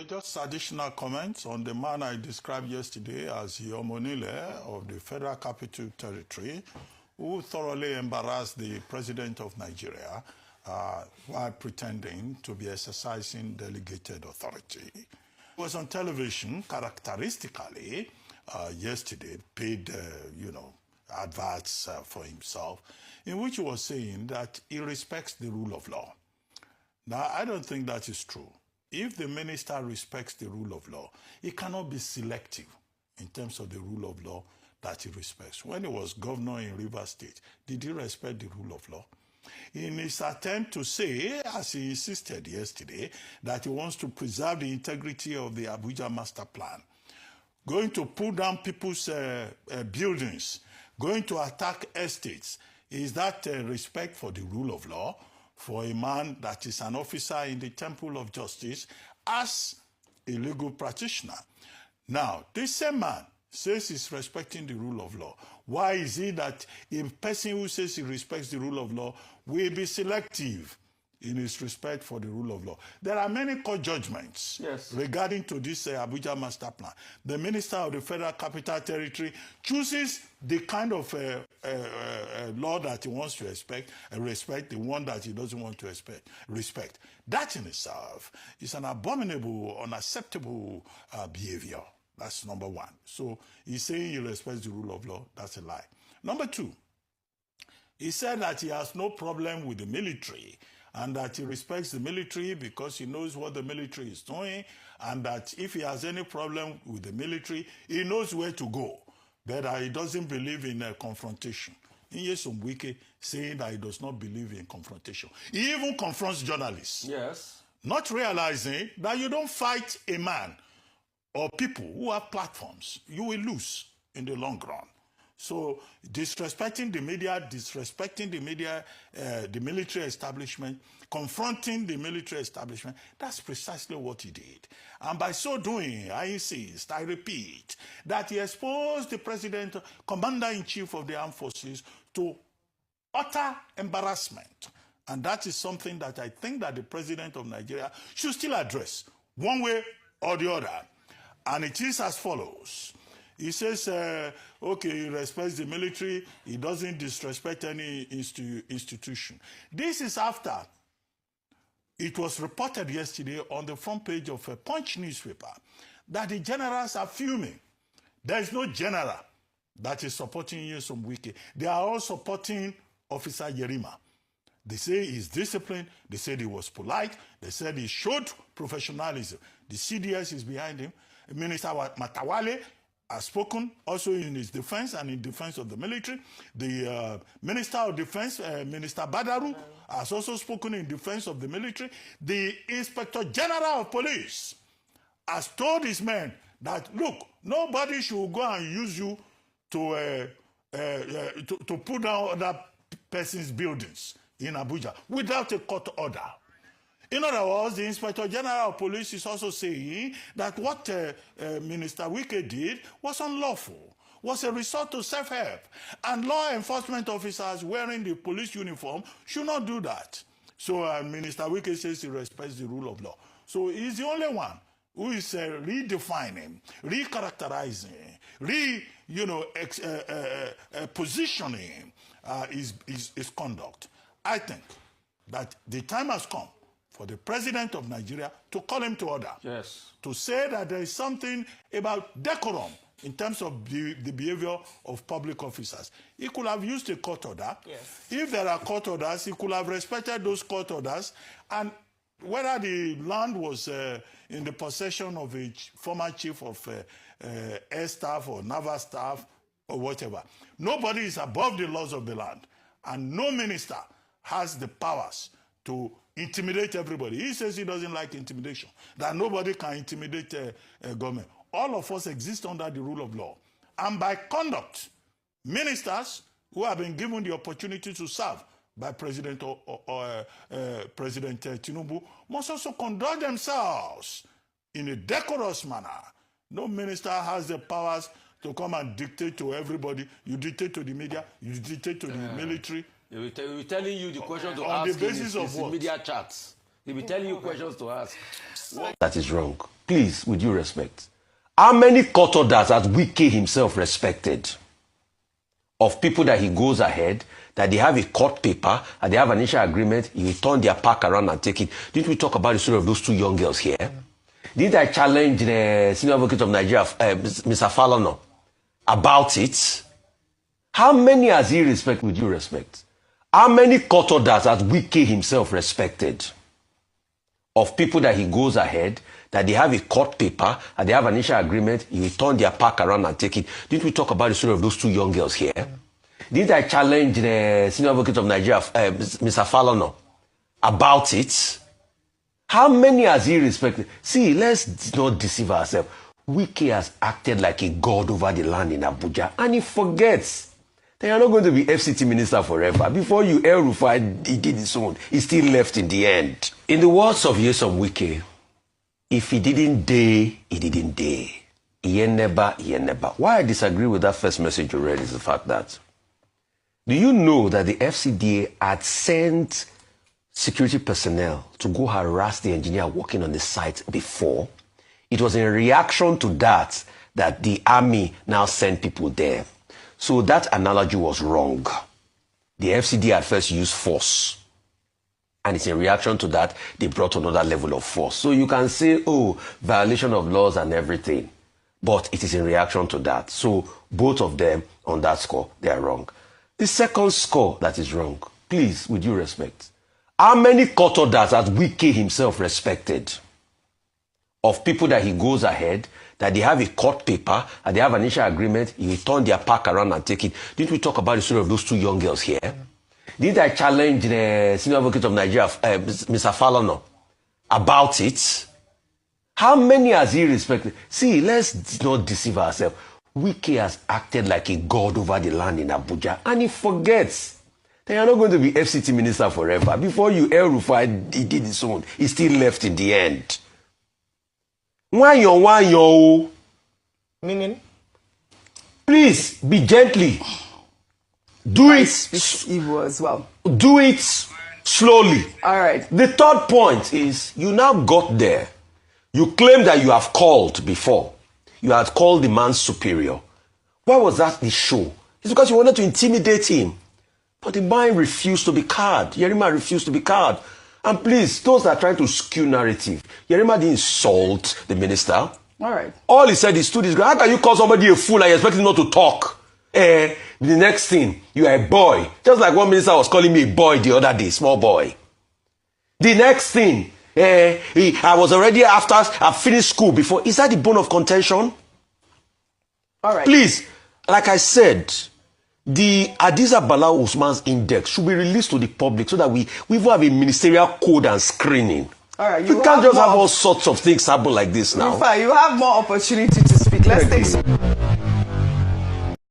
just additional comments on the man I described yesterday as the onile of the Federal Capital Territory, who thoroughly embarrassed the President of Nigeria while pretending to be exercising delegated authority. He was on television, characteristically, yesterday, paid, adverts for himself, in which he was saying that he respects the rule of law. Now, I don't think that is true. If the minister respects the rule of law, he cannot be selective in terms of the rule of law that he respects. When he was governor in Rivers State, did he respect the rule of law? In his attempt to say, as he insisted yesterday, that he wants to preserve the integrity of the Abuja master plan, going to pull down people's buildings, going to attack estates, is that respect for the rule of law for a man that is an officer in the temple of justice as a legal practitioner? Now, this same man says he's respecting the rule of law. Why is it that a person who says he respects the rule of law will be selective in his respect for the rule of law? There are many court judgments regarding to this Abuja master plan. The minister of the Federal Capital Territory chooses the kind of law that he wants to respect the one that he doesn't want to respect. That in itself is an abominable, unacceptable behavior. That's number one. So he's saying he respects the rule of law. That's a lie. Number two, he said that he has no problem with the military and that he respects the military because he knows what the military is doing, and that if he has any problem with the military, he knows where to go, but he doesn't believe in confrontation. Wike saying that he does not believe in confrontation. He even confronts journalists. Yes. Not realizing that you don't fight a man or people who have platforms. You will lose in the long run. So disrespecting the media, the military establishment, confronting the military establishment, that's precisely what he did. And by so doing, I insist, I repeat, that he exposed the president, commander-in-chief of the armed forces, to utter embarrassment. And that is something that I think that the president of Nigeria should still address, one way or the other. And it is as follows. He says, okay, he respects the military, he doesn't disrespect any institution. This is after it was reported yesterday on the front page of a Punch newspaper that the generals are fuming. There is no general that is supporting Nyesom Wike. They are all supporting Officer Yerima. They say he's disciplined, they said he was polite, they said he showed professionalism. The CDS is behind him. Minister Matawale has spoken also in his defense and in defense of the military. The Minister of Defense, Minister Badaru, has also spoken in defense of the military. The Inspector General of Police has told his men that, look, nobody should go and use you to pull down other person's buildings in Abuja without a court order. In other words, the Inspector General of Police is also saying that what Minister Wike did was unlawful, was a resort to self-help, and law enforcement officers wearing the police uniform should not do that. So Minister Wike says he respects the rule of law. So he's the only one who is redefining, recharacterizing, positioning his conduct. I think that the time has come for the president of Nigeria to call him to order. Yes. To say that there is something about decorum in terms of the behavior of public officers. He could have used a court order. Yes. If there are court orders, he could have respected those court orders. And whether the land was in the possession of a former chief of air staff or naval staff or whatever, nobody is above the laws of the land. And no minister has the powers to intimidate everybody. He says he doesn't like intimidation, that nobody can intimidate a government. All of us exist under the rule of law. And by conduct, ministers who have been given the opportunity to serve by President Tinubu must also conduct themselves in a decorous manner. No minister has the powers to come and dictate to everybody. You dictate to the media, you dictate to the military. He'll be telling you the questions to ask on the basis of what? Media chats. He'll be telling you questions to ask. That is wrong. please, with due respect, how many court orders has Wike himself respected of people that he goes ahead, that they have a court paper, and they have an initial agreement, he will turn their pack around and take it? Didn't we talk about the story of those two young girls here? Didn't I challenge the senior advocate of Nigeria, Mr. Falono, about it? How many has he respected, with due respect? How many court orders has Wike himself respected of people that he goes ahead, that they have a court paper, and they have an initial agreement, he will turn their pack around and take it? Didn't we talk about the story of those two young girls here? Didn't I challenge the senior advocate of Nigeria, Mr. Falono, about it? How many has he respected? See, let's not deceive ourselves. Wike has acted like a god over the land in Abuja, and he forgets that you're not going to be FCT minister forever. Before you, El Rufai, he did his own. He still left in the end. In the words of Yesom Wike, if he didn't dare, he didn't dare. He never, he never. Why I disagree with that first message you read is the fact that, do you know that the FCDA had sent security personnel to go harass the engineer working on the site before? It was in reaction to that that the army now sent people there. So that analogy was wrong. The FCDA at first used force. And it's in reaction to that they brought another level of force. So you can say, oh, violation of laws and everything. But it is in reaction to that. So both of them on that score, they are wrong. The second score that is wrong, please, with due respect, how many court orders has Wike himself respected of people that he goes ahead, that they have a court paper, and they have an initial agreement, he will turn their pack around and take it? Didn't we talk about the story of those two young girls here? Didn't I challenge the senior advocate of Nigeria, Mr. Falono, about it? How many has he respected? See, let's not deceive ourselves. Wike has acted like a god over the land in Abuja, and he forgets that you're not going to be FCT minister forever. Before you, El Rufai, he did his own. He still left in the end. Why yo? Meaning? Please, be gently. Do it evil as well. Do it slowly. All right. The third point is, you now got there. You claim that you have called before. You had called the man superior. Why was that the show? It's because you wanted to intimidate him. But the man refused to be card. Yerima refused to be card. And please, those that are trying to skew narrative, Yerima didn't insult the minister. All right. All he said is, to this guy, how can you call somebody a fool and you expect him not to talk? The next thing, you are a boy. Just like one minister was calling me a boy the other day, small boy. The next thing, I was already after I finished school before. Is that the bone of contention? All right. Please, like I said, the Hadiza Bala Usman's index should be released to the public so that we even have a ministerial code and screening. All right. We can't just have all sorts of things happen like this now. You have more opportunity to speak. Let's take some.